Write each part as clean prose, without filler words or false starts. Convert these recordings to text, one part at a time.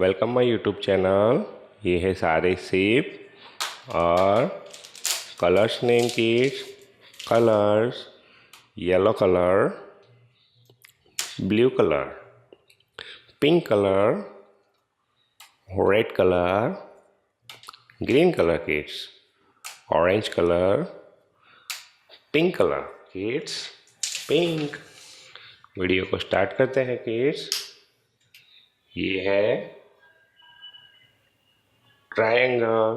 Welcome my YouTube channel. ये है सारे शेप और colours name kids. Colours yellow colour, blue colour, pink colour, red colour, green colour kids, orange colour, pink colour kids, pink. Video को start करते हैं kids. ये है triangle.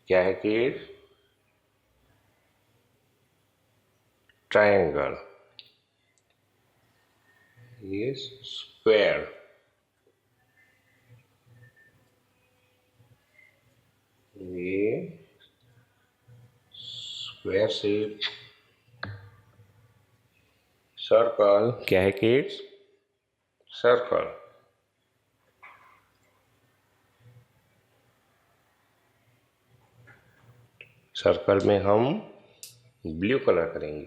क्या है किड्स? ट्रायंगल। ये स्क्वायर। ये स्क्वायर शेप। सर्कल। क्या है किड्स? सर्कल। सर्कल में हम ब्लू कलर करेंगे।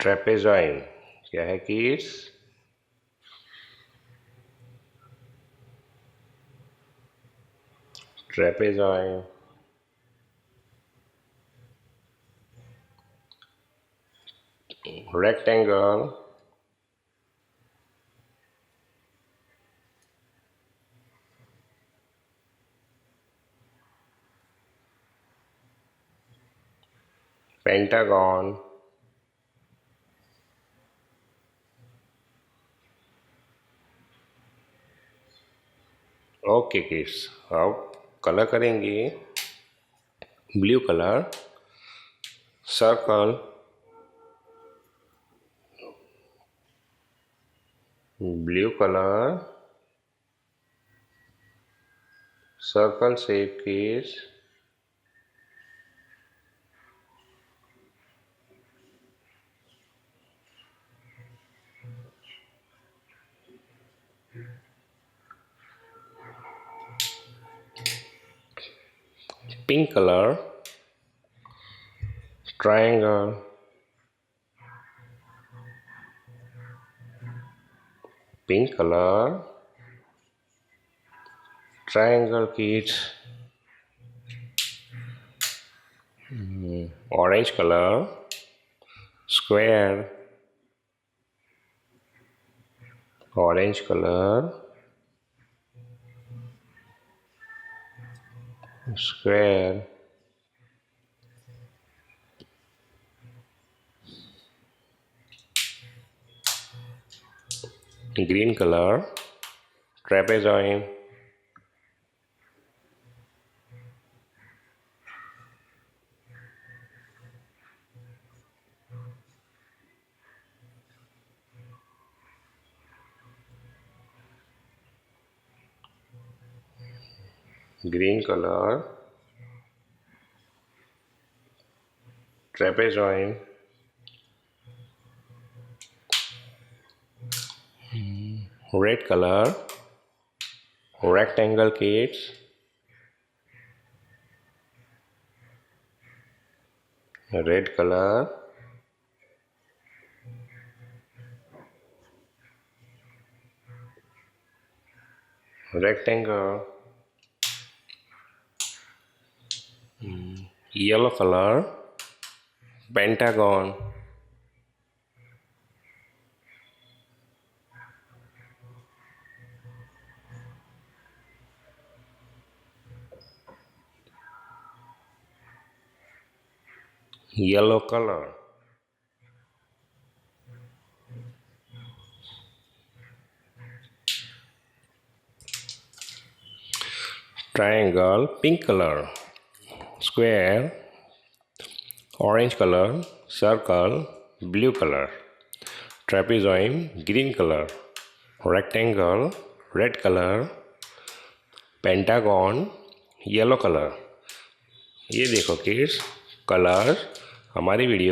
ट्रेपेजॉइड। क्या है kids? Trapezoid. Rectangle. Pentagon. Okay kids, अब कलर करेंगे। Blue colour, circle, blue colour, circle shape kids. Pink colour, triangle, pink colour, triangle kids. Orange colour, square, orange colour, square, green colour, trapezoid, green colour, trapezoid, red colour, rectangle kids, red colour, rectangle, yellow color, pentagon, yellow color, triangle, pink color, square, orange color, circle, blue color, trapezoid, green color, rectangle, red color, pentagon, yellow colour. ये देखो kids, colour हमारी video